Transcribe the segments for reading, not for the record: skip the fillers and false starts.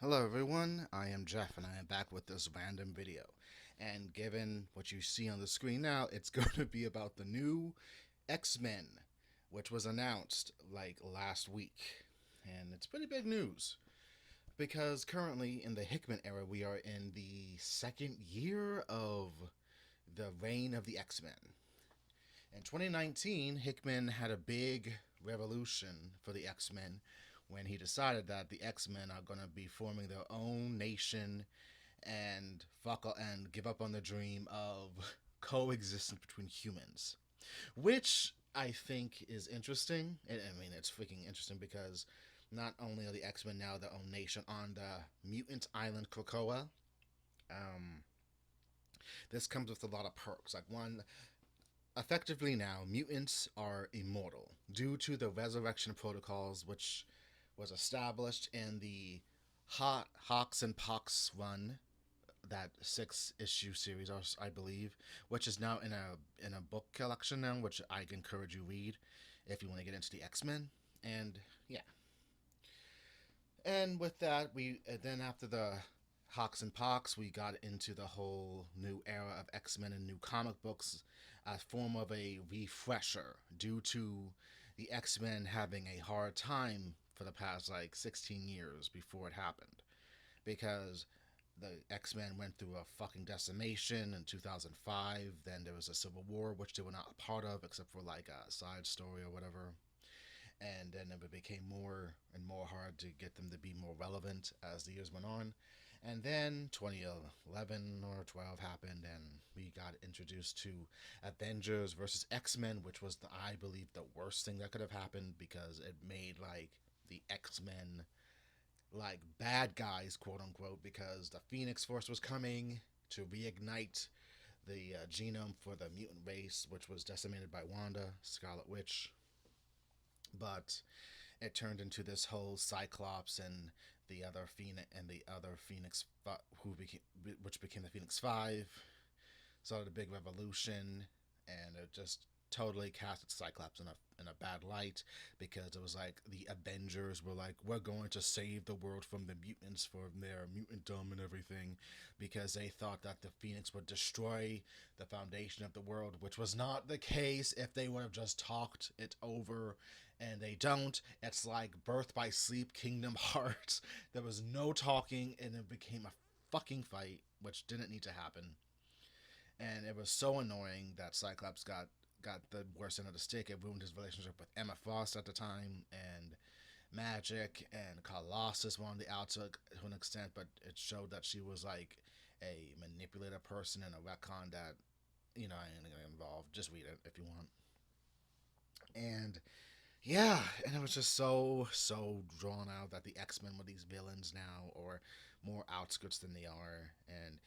Hello everyone, I am Jeff and I am back with this random video. And given what you see on the screen now, it's going to be about the new X-Men, which was announced like last week. And it's pretty big news because currently in the Hickman era, we are in the second year of the reign of the X-Men. In 2019, Hickman had a big revolution for the X-Men when he decided that the X-Men are going to be forming their own nation and give up on the dream of coexistence between humans, which I think is interesting. I mean, it's freaking interesting because not only are the X-Men now their own nation on the mutant island Krakoa, um, this comes with a lot of perks. Like one, effectively now, mutants are immortal due to the resurrection protocols, which was established in the Hawks and Pox run, that 6 issue series, I believe, which is now in a book collection now, which I encourage you read if you want to get into the X Men. And yeah, and with that, we then after the Hawks and Pox, we got into the whole new era of X Men and new comic books, a form of a refresher due to the X Men having a hard time for the past like 16 years before it happened. Because the X Men went through a fucking decimation in 2005, then there was a civil war, which they were not a part of except for like a side story or whatever, and then it became more and more hard to get them to be more relevant as the years went on. And then 2011 or 12 happened, and we got introduced to Avengers versus X Men, which was, I believe, the worst thing that could have happened because it made like the X Men like bad guys, quote unquote, because the Phoenix Force was coming to reignite the genome for the mutant race, which was decimated by Wanda, Scarlet Witch. But it turned into this whole Cyclops and the other Phoenix who became which became the Phoenix Five. Started a big revolution, and it just totally casted Cyclops in a bad light because it was like the Avengers were like, we're going to save the world from the mutants for their mutantdom and everything, because they thought that the Phoenix would destroy the foundation of the world, which was not the case if they would have just talked it over, and they don't. It's like Birth by Sleep, Kingdom Hearts. There was no talking, and it became a fucking fight, which didn't need to happen. And it was so annoying that Cyclops got the worst end of the stick. It ruined his relationship with Emma Frost at the time, and Magic and Colossus were on the outside to an extent, but it showed that she was like a manipulative person and a retcon that, I ain't gonna get involved. Just read it if you want. And yeah, and it was just so drawn out that the X Men were these villains now, or more outskirts than they are, and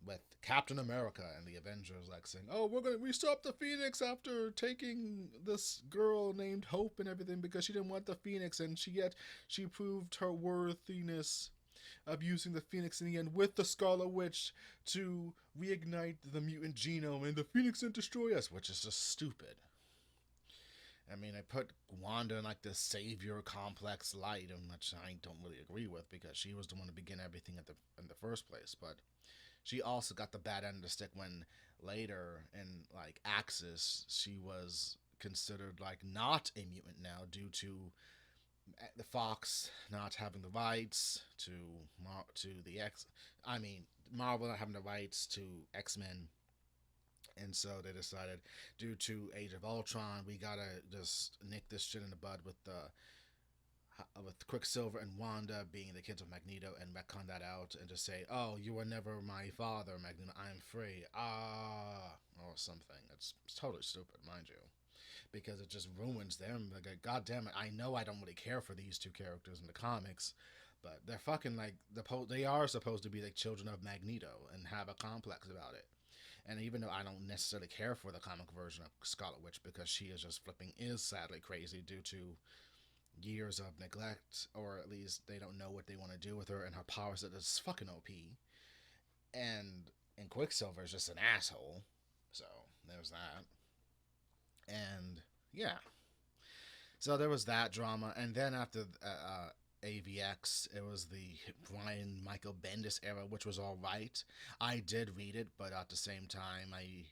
with Captain America and the Avengers like saying, "Oh, we stopped the Phoenix after taking this girl named Hope and everything because she didn't want the Phoenix, and she proved her worthiness of using the Phoenix in the end with the Scarlet Witch to reignite the mutant genome, and the Phoenix didn't destroy us," which is just stupid. I mean, I put Wanda in like this savior complex light, which I don't really agree with because she was the one to begin everything in the first place. But she also got the bad end of the stick when later in like Axis she was considered like not a mutant now due to the Fox not having the rights to the X. I mean, Marvel not having the rights to X Men, and so they decided, due to Age of Ultron, we gotta just nick this shit in the bud with Quicksilver and Wanda being the kids of Magneto, and retcon that out and just say, "Oh, you were never my father, Magneto. I'm free." Or something. It's totally stupid, mind you, because it just ruins them. Like, God damn it! I know I don't really care for these two characters in the comics, but they're fucking like they are supposed to be like children of Magneto and have a complex about it. And even though I don't necessarily care for the comic version of Scarlet Witch because she is sadly crazy due to years of neglect, or at least they don't know what they want to do with her, and her powers that is fucking OP. And Quicksilver is just an asshole. So there's that. And yeah, so there was that drama, and then after AVX. It was the Brian Michael Bendis era, which was all right. I did read it, but at the same time, I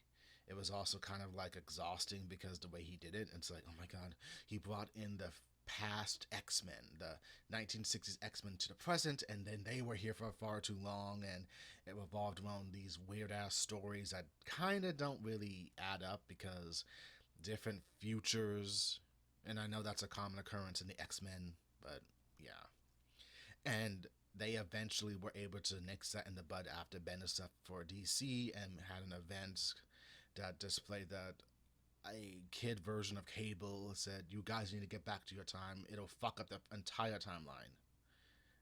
it was also kind of like exhausting because the way he did it. It's like, oh my god, he brought in the past X Men, the 1960s X Men to the present, and then they were here for far too long, and it revolved around these weird ass stories that kind of don't really add up because different futures, and I know that's a common occurrence in the X Men, but yeah. And they eventually were able to nix that in the bud after Bendis left for DC and had an event that displayed that a kid version of Cable said, "You guys need to get back to your time. It'll fuck up the entire timeline."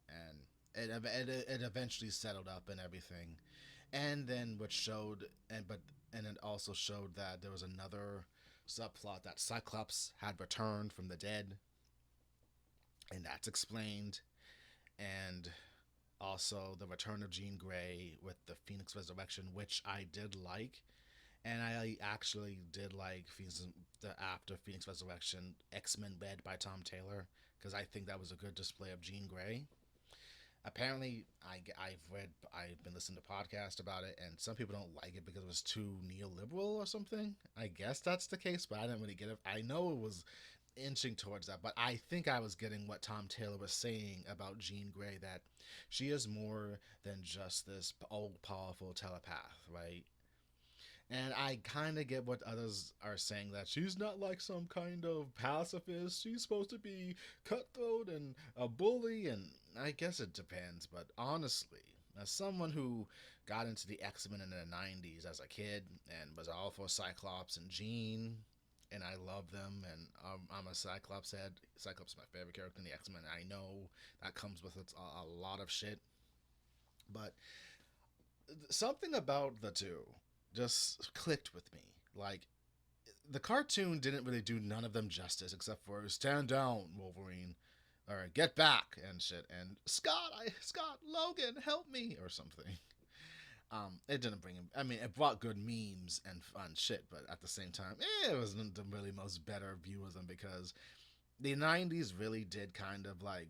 And it eventually settled up and everything. And then what showed and it also showed that there was another subplot that Cyclops had returned from the dead, and that's explained. And also the return of Jean Grey with the Phoenix Resurrection, which I did like. And I actually did like the after Phoenix Resurrection X Men Red by Tom Taylor because I think that was a good display of Jean Grey. Apparently, I've been listening to podcasts about it, and some people don't like it because it was too neoliberal or something. I guess that's the case, but I didn't really get it. I know it was inching towards that, but I think I was getting what Tom Taylor was saying about Jean Grey, that she is more than just this old powerful telepath, right? And I kind of get what others are saying, that she's not like some kind of pacifist. She's supposed to be cutthroat and a bully, and I guess it depends. But honestly, as someone who got into the X Men in the 90s as a kid and was all for Cyclops and Jean, and I love them, and I'm a Cyclops head. Cyclops is my favorite character in the X Men. I know that comes with a lot of shit, but something about the two just clicked with me. Like, the cartoon didn't really do none of them justice except for stand down, Wolverine, or get back and shit, and Scott Logan, help me or something. It didn't bring him. I mean, it brought good memes and fun shit, but at the same time, it wasn't the really most better view of them because the 90s really did kind of like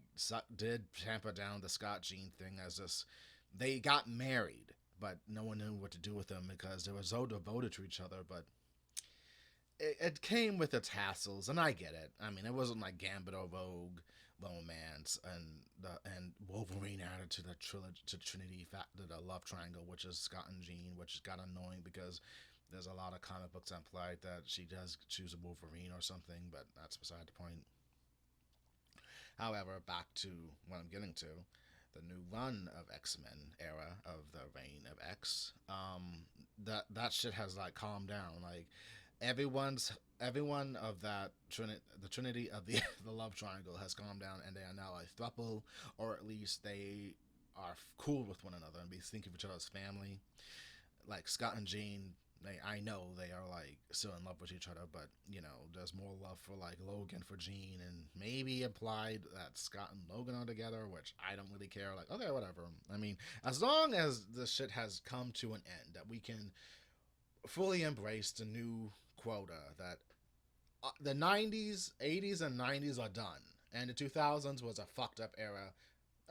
did tamper down the Scott Jean thing as this. They got married, but no one knew what to do with them because they were so devoted to each other. But it came with its hassles, and I get it. I mean, it wasn't like Gambit or Rogue romance and Wolverine added to the trilogy to Trinity to the love triangle, which is Scott and Jean, which got annoying because there's a lot of comic books implied that she does choose a Wolverine or something, but that's beside the point. However, back to what I'm getting to, the new run of X Men era of the reign of X. That shit has like calmed down. Like everyone of that the Trinity of the the love triangle has calmed down, and they are now a throuple, or at least they are cool with one another and be thinking of each other as family. Like Scott and Jean, I know they are like still in love with each other, but there's more love for like Logan for Jean, and maybe implied that Scott and Logan are together, which I don't really care. Like, okay, whatever. I mean, as long as this shit has come to an end, that we can fully embrace the new quota that the 90s, 80s, and 90s are done, and the 2000s was a fucked up era.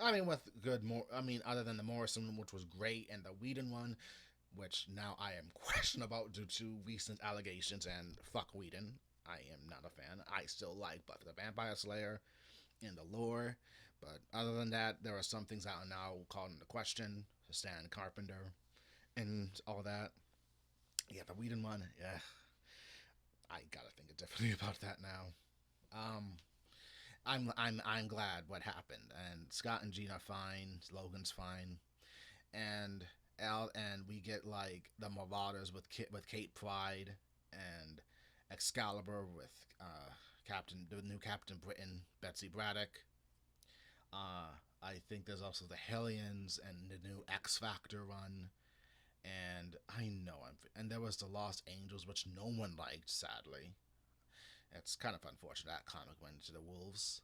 I mean, with good more. I mean, other than the Morrison, which was great, and the Whedon one, which now I am questioned about due to recent allegations, and fuck Whedon. I am not a fan. I still like Buffy the Vampire Slayer in the lore, but other than that, there are some things that are now called into question. Stan Carpenter and all that. Yeah, the Whedon one, yeah, I gotta think differently about that now. Um, I'm glad what happened, and Scott and Jean are fine. Logan's fine, and we get like the Marauders with Kate Pride and Excalibur with the new Captain Britain, Betsy Braddock. I think there's also the Hellions and the new X Factor run, and I know and there was the Lost Angels, which no one liked, sadly. It's kind of unfortunate that comic went to the wolves.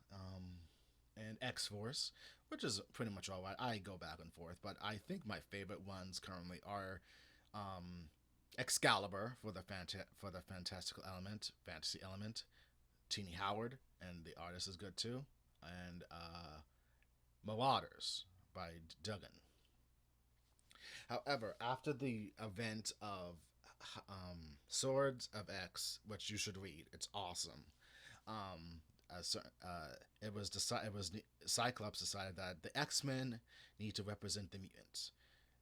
And X Force, which is pretty much all right. I go back and forth, but I think my favorite ones currently are Excalibur for the fantastical element, fantasy element. Teeny Howard, and the artist is good too. And Marauders by Duggan. However, after the event of Swords of X, which you should read, it's awesome. Um, it was decided. It was Cyclops decided that the X-Men need to represent the mutants.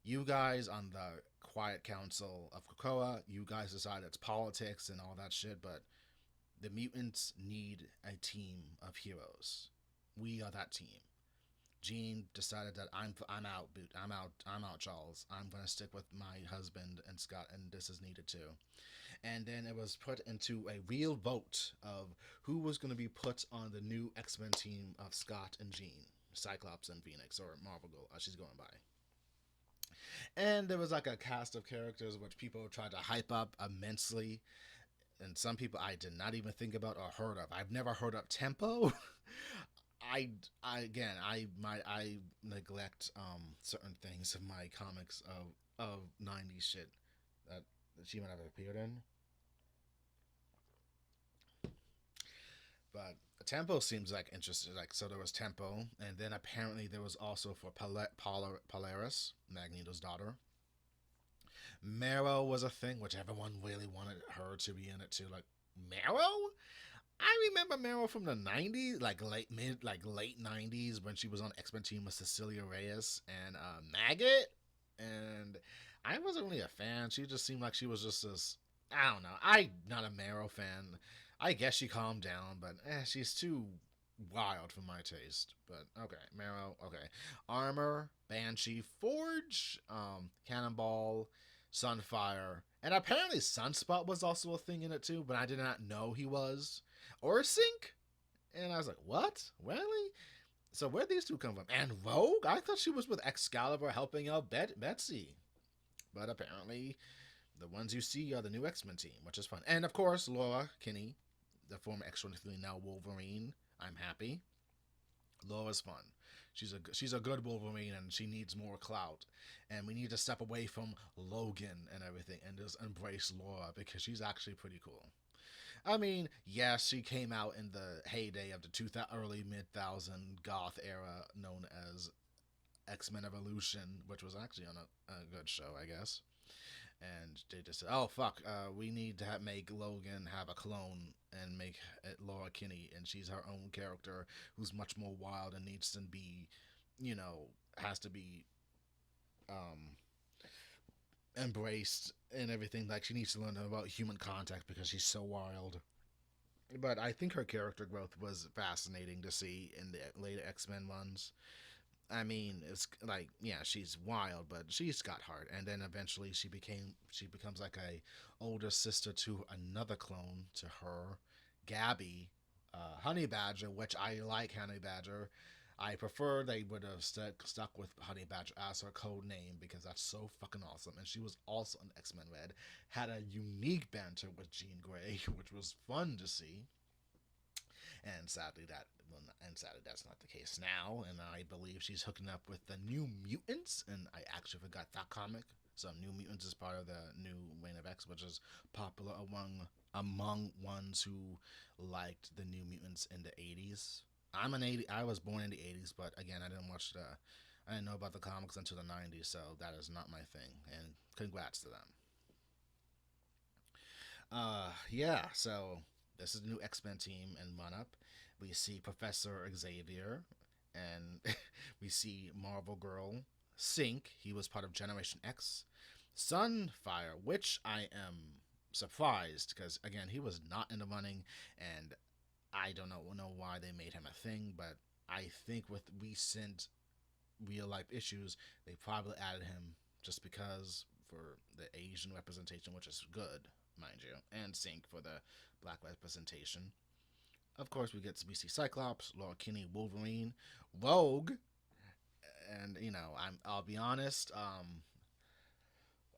You guys on the Quiet Council of Krakoa, you guys decide it's politics and all that shit, but the mutants need a team of heroes. We are that team. Jean decided that I'm out, boot. I'm out, Charles. I'm gonna stick with my husband and Scott, and this is needed too. And then it was put into a real vote of who was going to be put on the new X-Men team of Scott and Jean, Cyclops and Phoenix, or Marvel Girl, as she's going by. And there was like a cast of characters which people tried to hype up immensely, and some people I did not even think about or heard of. I've never heard of Tempo. I again I neglect certain things of my comics of '90s shit that she might have appeared in. But Tempo seems like interesting. Like so, there was Tempo, and then apparently there was also for Polaris, Magneto's daughter. Marrow was a thing, which everyone really wanted her to be in it too. Like Marrow, I remember Marrow from the '90s, like late '90s when she was on X Men team with Cecilia Reyes and Maggot, and I wasn't really a fan. She just seemed like she was just this. I don't know. I'm not a Marrow fan. I guess she calmed down, but she's too wild for my taste. But okay, Marrow. Okay, Armor, Banshee, Forge, Cannonball, Sunfire, and apparently Sunspot was also a thing in it too. But I did not know he was or Sync. And I was like, what? Really? So where'd these two come from? And Rogue? I thought she was with Excalibur helping out Betsy. But apparently, the ones you see are the new X Men team, which is fun. And of course, Laura Kinney, the former X-23, now Wolverine. I'm happy. Laura's fun. She's a good Wolverine, and she needs more clout. And we need to step away from Logan and everything, and just embrace Laura because she's actually pretty cool. I mean, yes, she came out in the heyday of the early mid thousand goth era, known as X Men Evolution, which was actually on a good show, I guess. And they just said, "Oh fuck, we need to make Logan have a clone and make it Laura Kinney, and she's her own character who's much more wild and needs to be, has to be um, embraced and everything. Like she needs to learn about human contact because she's so wild." But I think her character growth was fascinating to see in the later X Men ones. I mean, it's like yeah, she's wild, but she's got heart. And then eventually she becomes like a older sister to another clone to her, Gabby, Honey Badger, which I like Honey Badger. I prefer they would have stuck with Honey Badger as her code name because that's so fucking awesome. And she was also an X Men Red, had a unique banter with Jean Grey, which was fun to see. And sadly, that's not the case now. And I believe she's hooking up with the New Mutants, and I actually forgot that comic. So New Mutants is part of the new Reign of X, which is popular among ones who liked the New Mutants in the '80s. I was born in the '80s, but again, I didn't know about the comics until the '90s, so that is not my thing. And congrats to them. Yeah. So this is the new X Men team and run up. We see Professor Xavier, and we see Marvel Girl, Sync. He was part of Generation X. Sunfire, which I am surprised because again he was not in the running, and I don't know why they made him a thing, but I think with recent real life issues they probably added him just because for the Asian representation, which is good, mind you, and Sync for the black representation. Of course, we see Cyclops, Laura Kinney, Wolverine, Rogue, and I'll be honest.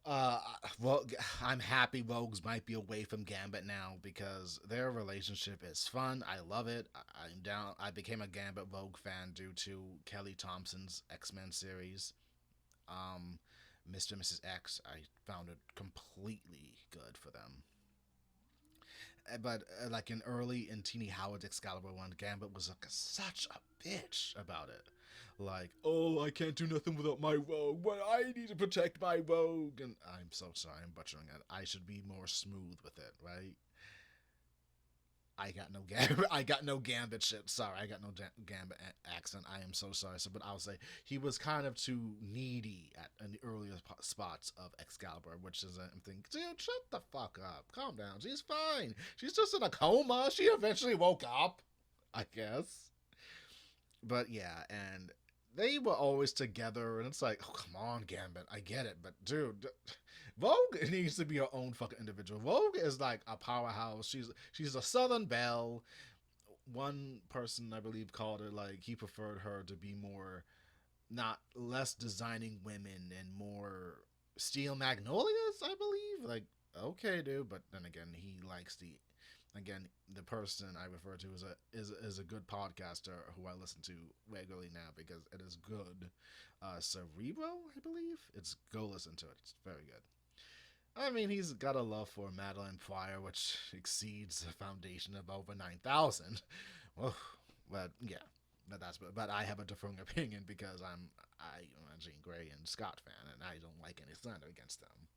Uh, well, I'm happy Rogues might be away from Gambit now because their relationship is fun. I love it. I'm down. I became a Gambit Rogue fan due to Kelly Thompson's X Men series. Um, Mr. and Mrs. X. I found it completely good for them. But like in Teeny Howard's Excalibur one, Gambit was like such a bitch about it. Like, oh, I can't do nothing without my Rogue, but I need to protect my Rogue. And I'm so sorry, I'm butchering it. I should be more smooth with it, right? I got no Gambit. I got no Gambit shit. Sorry, I got no Gambit accent. I am so sorry. So, but I'll say he was kind of too needy at in the earlier spots of Excalibur, which is I'm thinking, dude, shut the fuck up. Calm down. She's fine. She's just in a coma. She eventually woke up, I guess. But yeah, and they were always together, and it's like, oh come on, Gambit, I get it, but dude, Vogue needs to be her own fucking individual. Vogue is like a powerhouse. She's a Southern belle. One person I believe called her like he preferred her to be more not less designing women and more steel magnolias. I believe like okay, dude, but then again, he likes the again the person I refer to as is a good podcaster who I listen to regularly now because it is good. Cerebro, I believe. It's go listen to it. It's very good. I mean, he's got a love for Madeline Pryor, which exceeds the foundation of over 9,000. Well, but yeah, but I have a differing opinion because I'm a Jean Grey and Scott fan, and I don't like any slander against them.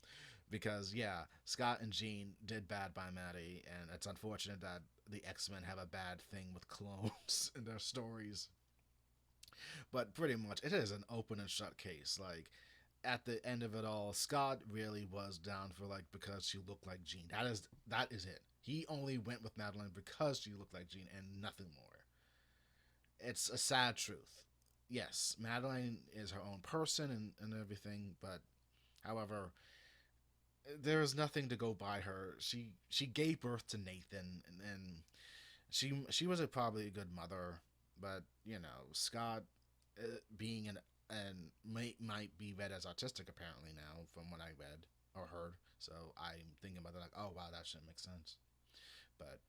Because yeah, Scott and Jean did bad by Maddie, and it's unfortunate that the X Men have a bad thing with clones in their stories. But pretty much, it is an open and shut case. Like at the end of it all, Scott really was down for like because she looked like Jean. That is it. He only went with Madeline because she looked like Jean and nothing more. It's a sad truth. Yes, Madeline is her own person and everything, but however, there is nothing to go by her. She gave birth to Nathan, and she was probably a good mother, but you know Scott being an and might be read as autistic apparently now from what I read or heard. So I'm thinking about it like, oh wow, that should make sense. But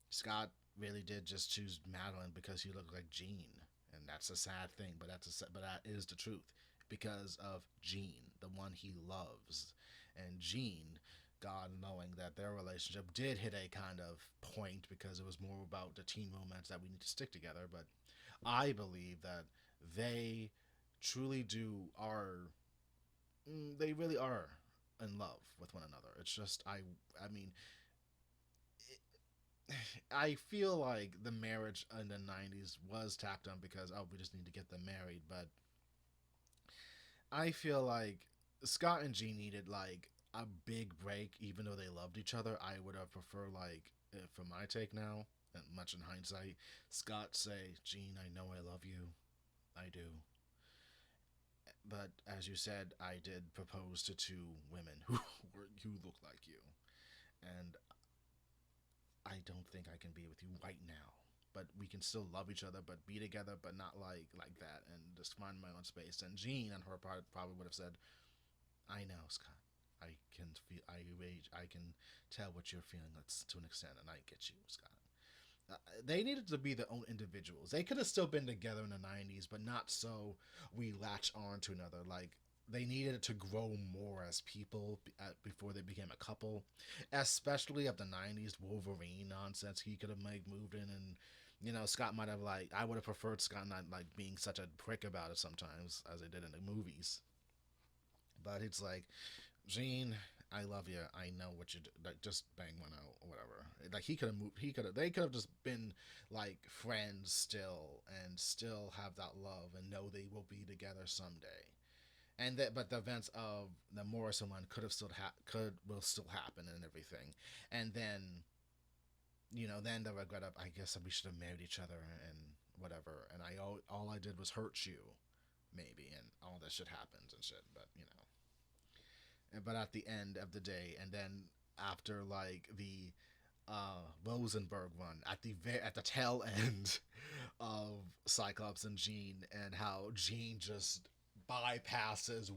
Scott really did just choose Madeline because he looked like Jean, and that's a sad thing. But that is the truth because of Jean, the one he loves, and Jean. God knowing that their relationship did hit a kind of point because it was more about the teen romance that we need to stick together. But I believe that they truly do are they really are in love with one another. It's just I mean I feel like the marriage in the 90s was tacked on because oh we just need to get them married, but I feel like Scott and G needed like a big break even though they loved each other. I would have preferred like from my take now and much in hindsight Scott say Gene I know I love you I do. But as you said, I did propose to two women who look like you, and I don't think I can be with you right now. But we can still love each other, but be together, but not like that, and just find my own space. And Jean on her part probably would have said, "I know, Scott. I can feel. I rage. I can tell what you're feeling. That's to an extent, and I get you, Scott." They needed to be their own individuals. They could have still been together in the 90s, but not so we latch on to another. Like, they needed to grow more as people before they became a couple, especially of the 90s Wolverine nonsense. He could have moved in and. You know, Scott might have like I would have preferred Scott not like being such a prick about it sometimes as they did in the movies. But it's like Gene, I love you. I know what you do. Like, just bang one out or whatever. Like he could have moved. He could have. They could have just been like friends still, and still have that love, and know they will be together someday. And that, but the events of the Morrison one could have still could will still happen and everything. And then, then the regret of I guess we should have married each other and whatever. And all I did was hurt you, maybe, and all this shit happens and shit. But but at the end of the day, and then after like the Rosenberg run at the tail end of Cyclops and Jean, and how Jean just bypasses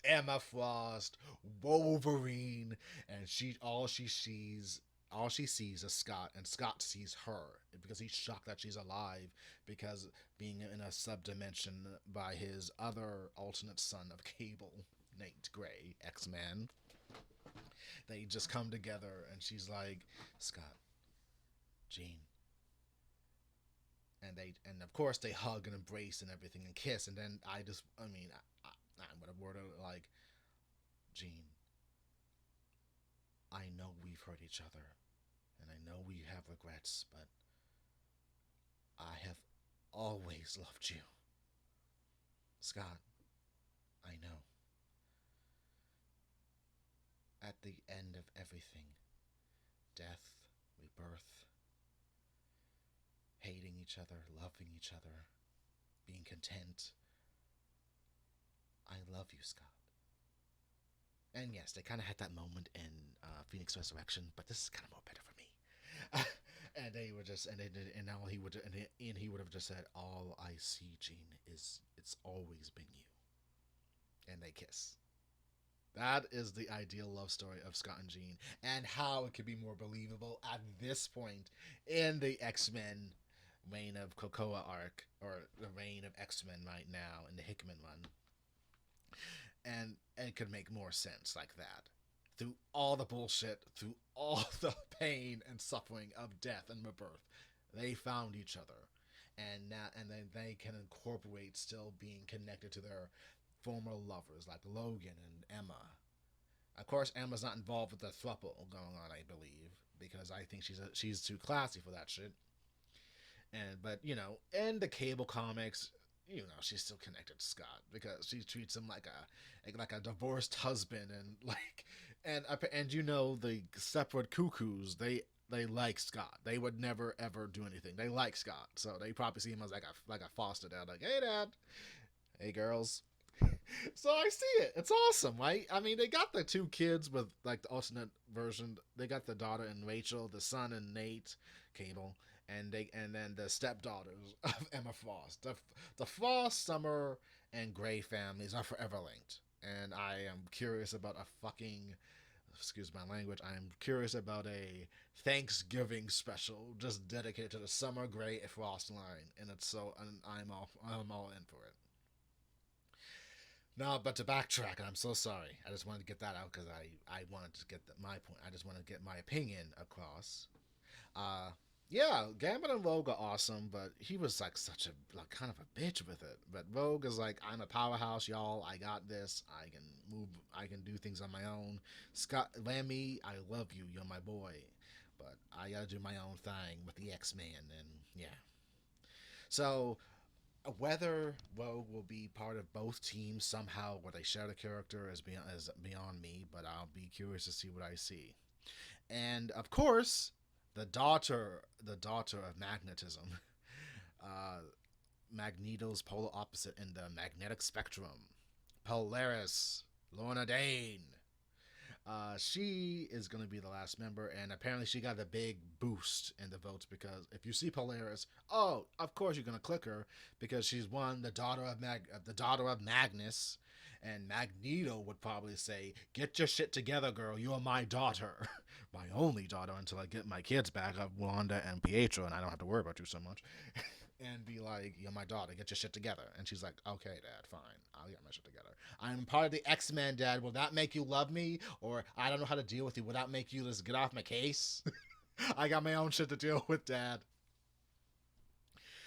Emma Frost, Wolverine, and all she sees is Scott, and Scott sees her because he's shocked that she's alive because being in a subdimension by his other alternate son of Cable, Nate Gray, X-Man. They just come together, and she's like, Scott, Jean. And of course they hug and embrace and everything and kiss. And then I would have worded it like, Jean, I know we've hurt each other, and I know we have regrets, but I have always loved you. Scott, I know. At the end of everything, death, rebirth, hating each other, loving each other, being content, I love you, Scott. And yes, they kind of had that moment in Phoenix Resurrection, but this is kind of more better for me. And they were just, and now he would have just said, "All I see, Gene, is it's always been you." And they kiss. That is the ideal love story of Scott and Jean, and how it could be more believable at this point in the X Men Reign of Krakoa arc, or the Reign of X Men right now in the Hickman run, and it could make more sense like that. Through all the bullshit, through all the pain and suffering of death and rebirth, they found each other, and then they can incorporate still being connected to their former lovers like Logan and Emma. Of course, Emma's not involved with the throuple going on, I believe, because I think she's too classy for that shit. And but in the Cable comics, she's still connected to Scott because she treats him like a divorced husband, and the separate cuckoos, they like Scott. They would never ever do anything. They like Scott, so they probably see him as like a foster dad. Like, hey dad, hey girls. So I see it. It's awesome, right? I mean, they got the two kids with like the alternate version. They got the daughter and Rachel, the son and Nate Cable, and then the stepdaughters of Emma Frost. The Frost, Summer, and Gray families are forever linked. And I am curious about a fucking, excuse my language, I am curious about a Thanksgiving special just dedicated to the Summer Gray Frost line, and I'm all in for it. No, but to backtrack, and I'm so sorry. I just wanted to get that out because I wanted to get my point. I just wanted to get my opinion across. Uh, yeah, Gambit and Rogue are awesome, but he was like such a like kind of a bitch with it. But Rogue is like, I'm a powerhouse, y'all. I got this. I can move. I can do things on my own. Scott Lammy, I love you. You're my boy, but I gotta do my own thing with the X Men, and yeah. So whether Rogue will be part of both teams somehow, where they share the character, is beyond me. But I'll be curious to see what I see. And of course, the daughter of magnetism, uh, Magneto's polar opposite in the magnetic spectrum, Polaris, Lorna Dane. She is going to be the last member, and apparently she got a big boost in the votes because if you see Polaris, oh, of course you're going to click her because she's the daughter of Magnus, and Magneto would probably say, "Get your shit together, girl. You are my daughter, my only daughter until I get my kids back of Wanda and Pietro, and I don't have to worry about you so much." And be like, "You're my daughter. Get your shit together." And she's like, "Okay, Dad, fine. I'll get my shit together. I'm part of the X-Men, Dad. Will that make you love me? Or I don't know how to deal with you. Will that make you just get off my case? I got my own shit to deal with, Dad."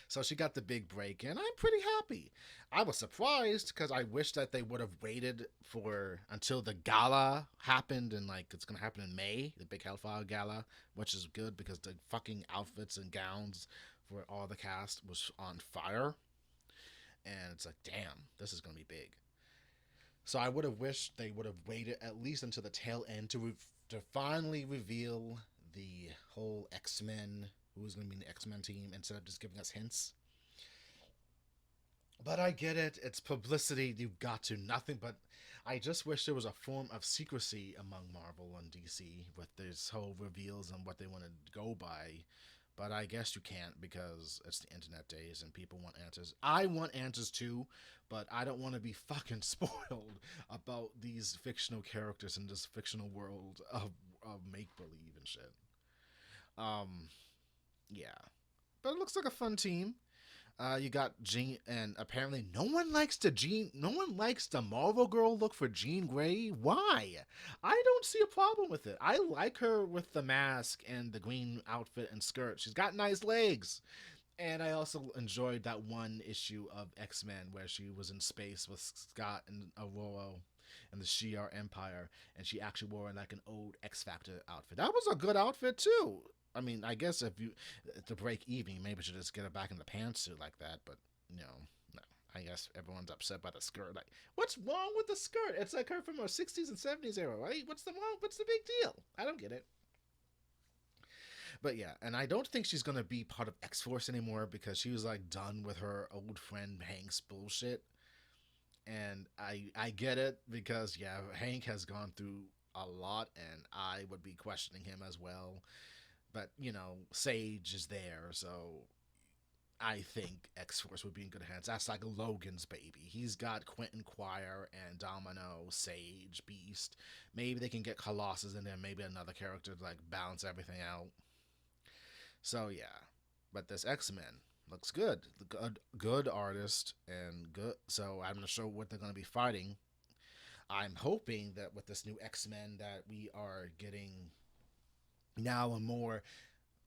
So she got the big break, and I'm pretty happy. I was surprised because I wish that they would have waited for until the gala happened, and like it's gonna happen in May, the big Hellfire Gala, which is good because the fucking outfits and gowns for all the cast was on fire, and it's like, damn, this is gonna be big. So I would have wished they would have waited at least until the tail end to finally reveal the whole X Men, who was going to be in the X Men team, instead of just giving us hints. But I get it. It's publicity. You've got to. Nothing but. I just wish there was a form of secrecy among Marvel and DC with this whole reveals and what they want to go by. But I guess you can't because it's the internet days and people want answers. I want answers too, but I don't want to be fucking spoiled about these fictional characters in this fictional world of make believe and shit. Um, yeah. But it looks like a fun team. You got Jean, and apparently no one likes the Marvel girl look for Jean Grey. Why? I don't see a problem with it. I like her with the mask and the green outfit and skirt. She's got nice legs. And I also enjoyed that one issue of X Men where she was in space with Scott and Aurora and the Shi'ar Empire, and she actually wore like an old X Factor outfit. That was a good outfit too. I mean, I guess if you to break even, maybe you should just get her back in the pantsuit like that. But you know, no. I guess everyone's upset by the skirt. Like, what's wrong with the skirt? It's like her from our '60s and '70s era, right? What's the wrong? What's the big deal? I don't get it. But yeah, and I don't think she's gonna be part of X Force anymore because she was like done with her old friend Hank's bullshit. And I get it because yeah, Hank has gone through a lot, and I would be questioning him as well. But you know, Sage is there, so I think X Force would be in good hands. That's like Logan's baby. He's got Quentin Quire and Domino, Sage, Beast. Maybe they can get Colossus in there, maybe another character to like balance everything out. So yeah, but this X Men looks good. Good artist and good. So I'm not sure what they're going to be fighting. I'm hoping that with this new X Men that we are getting now and more.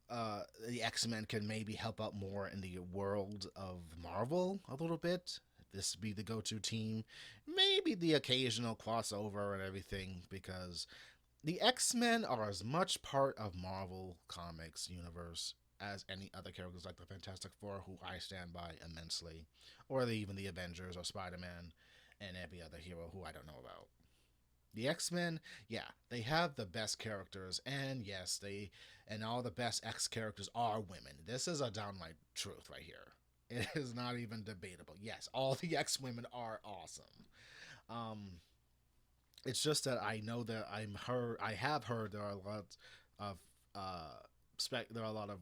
The X Men can maybe help out more in the world of Marvel a little bit. This be the go-to team, maybe the occasional crossover and everything, because the X Men are as much part of Marvel Comics universe as any other characters like the Fantastic Four, who I stand by immensely, or even the Avengers or Spider Man, and every other hero who I don't know about. The X Men, yeah, they have the best characters, and yes, they and all the best X characters are women. This is a downright truth right here. It is not even debatable. Yes, all the X women are awesome. Um, it's just that I know that I have heard there are a lot of there are a lot of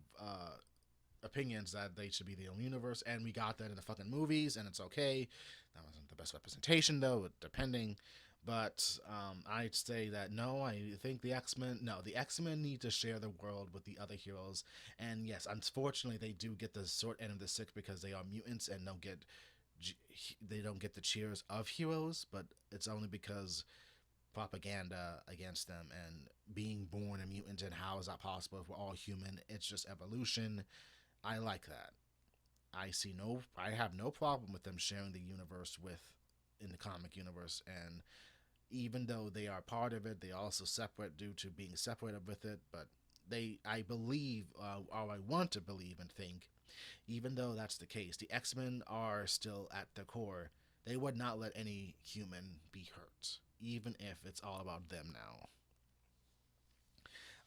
opinions that they should be the only universe, and we got that in the fucking movies, and it's okay. That wasn't the best representation though, depending. But I'd say that no, I think the X Men. No, the X Men need to share the world with the other heroes. And yes, unfortunately, they do get the short end of the stick because they are mutants and they don't get the cheers of heroes. But it's only because propaganda against them and being born a mutant and how is that possible if we're all human? It's just evolution. I like that. I have no problem with them sharing the universe with in the comic universe, and even though they are part of it, they are also separate due to being separated with it. But I believe, or I want to believe and think, even though that's the case, the X Men are still at the core. They would not let any human be hurt, even if it's all about them now.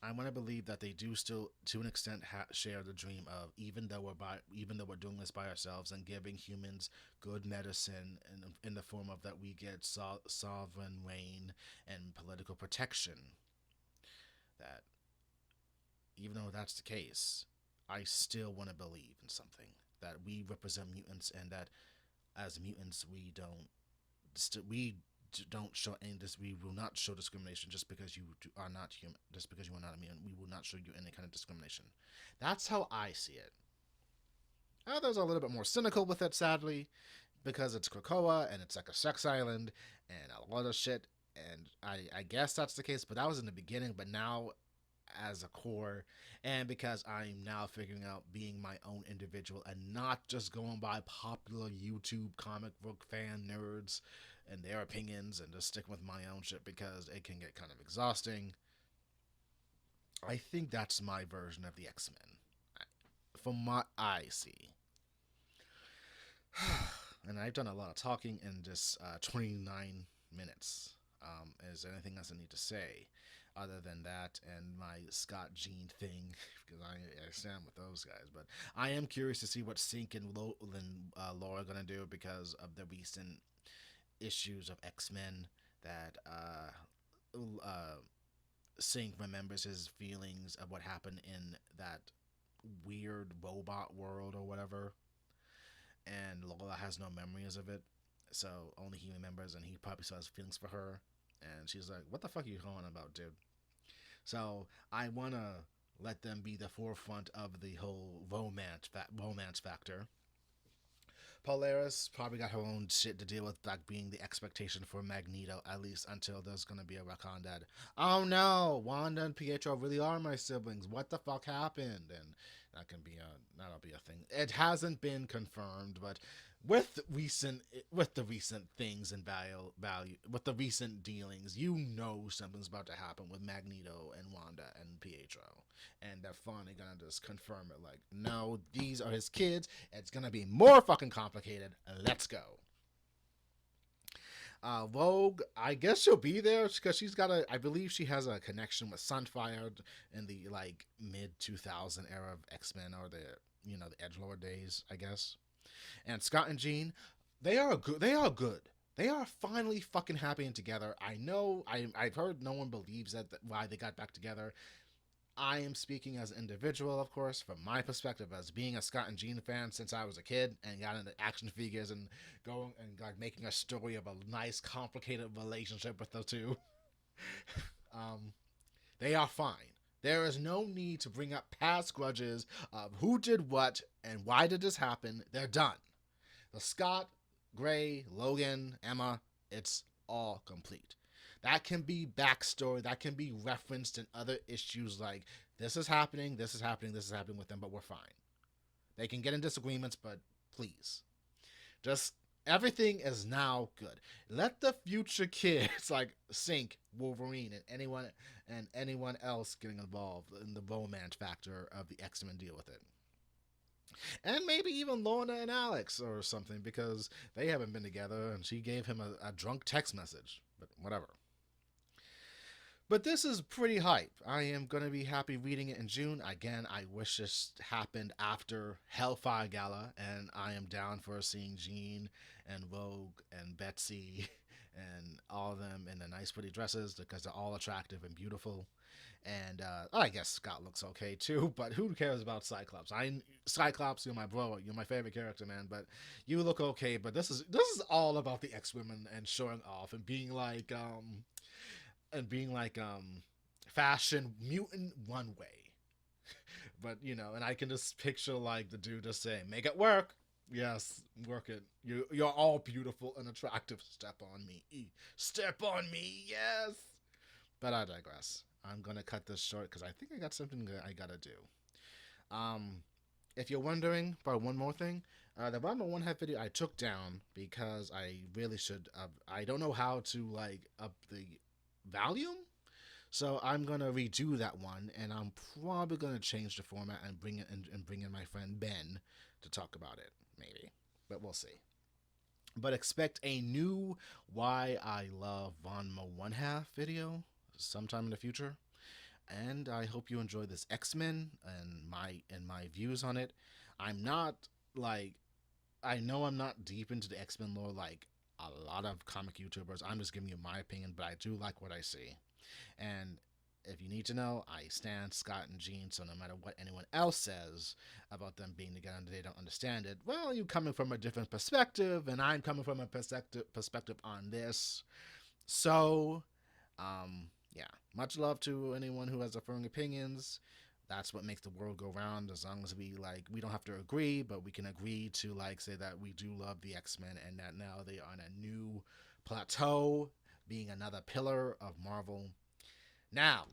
I want to believe that they do still, to an extent, share the dream of even though we're doing this by ourselves and giving humans good medicine in the form of that we get sovereign reign and political protection. That even though that's the case, I still want to believe in something that we represent mutants and that as mutants we don't show any this we will not show discrimination just because are not human, just because you are not a mutant. We will not show you any kind of discrimination. That's how I see it. Others are a little bit more cynical with it, sadly, because it's Krakoa and it's like a sex island and a lot of shit. And I guess that's the case, but that was in the beginning. But now, as a core, and because I'm now figuring out being my own individual and not just going by popular YouTube comic book fan nerds and their opinions and just stick with my own shit because it can get kind of exhausting. I think that's my version of the X Men, from what I see. And I've done a lot of talking in just 29 minutes. Is there anything else I need to say other than that and my Scott Jean thing? Because I stand with those guys. But I am curious to see what Sink and Laura are going to do because of the recent issues of X Men that Sink remembers his feelings of what happened in that weird robot world or whatever, and Lola has no memories of it. So only he remembers, and he probably still has feelings for her. And she's like, "What the fuck are you going about, dude?" So I wanna let them be the forefront of the whole romance factor. Polaris probably got her own shit to deal with, like being the expectation for Magneto, at least until there's gonna be a recon that, oh no, Wanda and Pietro really are my siblings. What the fuck happened? And that'll be a thing. It hasn't been confirmed, but with the recent things and value with the recent dealings, you know something's about to happen with Magneto and Wanda and Pietro, and they're finally gonna just confirm it. Like, no, these are his kids. It's gonna be more fucking complicated. Let's go. Vogue, I guess she'll be there because I believe she has a connection with Sunfire in the like mid 2000 era of X Men, or the Edgelord days, I guess. And Scott and Jean, they are good. They are good. They are finally fucking happy and together. I know. I've heard no one believes why they got back together. I am speaking as an individual, of course, from my perspective as being a Scott and Jean fan since I was a kid and got into action figures and going and like making a story of a nice, complicated relationship with the two. um, they are fine. There is no need to bring up past grudges of who did what and why did this happen. They're done. The Scott, Gray, Logan, Emma, it's all complete. That can be backstory, that can be referenced in other issues like this is happening, this is happening, this is happening with them, but we're fine. They can get in disagreements, but please. Just everything is now good. Let the future kids like Sync, Wolverine, and anyone else getting involved in the romance factor of the X-Men deal with it. And maybe even Lorna and Alex or something, because they haven't been together and she gave him a drunk text message. But whatever. But this is pretty hype. I am going to be happy reading it in June. Again, I wish this happened after Hellfire Gala, and I am down for seeing Jean and Rogue and Betsy and all of them in their nice, pretty dresses because they're all attractive and beautiful. And I guess Scott looks okay too, but who cares about Cyclops? Cyclops, you're my bro, you're my favorite character, man. But you look okay. But this is all about the X Women and showing off and being like fashion mutant one way. But and I can just picture like the dude just saying, "Make it work." Yes, work it. You're all beautiful and attractive. Step on me. Step on me. Yes. But I digress. I'm gonna cut this short because I think I got something that I gotta do. Um, if you're wondering about one more thing, the Ranma One Half video I took down because I really should. I don't know how to like up the volume, so I'm gonna redo that one, and I'm probably gonna change the format and bring in my friend Ben to talk about it, maybe. But we'll see. But expect a new Why I Love Ranma One Half video sometime in the future. And I hope you enjoy this X-Men and my views on it. I'm not like I know I'm not deep into the X-Men lore like a lot of comic YouTubers. I'm just giving you my opinion, but I do like what I see. And if you need to know, I stand Scott and Jean, so no matter what anyone else says about them being together and they don't understand it, well, you're coming from a different perspective, and I'm coming from a perspective on this. So, yeah, much love to anyone who has differing opinions. That's what makes the world go round. As long as we don't have to agree, but we can agree to like say that we do love the X-Men and that now they are on a new plateau, being another pillar of Marvel. Now,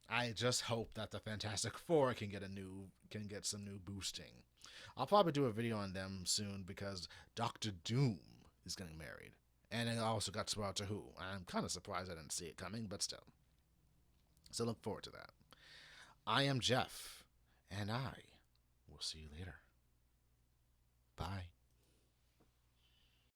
I just hope that the Fantastic Four can get some new boosting. I'll probably do a video on them soon because Doctor Doom is getting married. And it also got Swell to Who. I'm kind of surprised I didn't see it coming, but still. So look forward to that. I am Jeff, and I will see you later. Bye.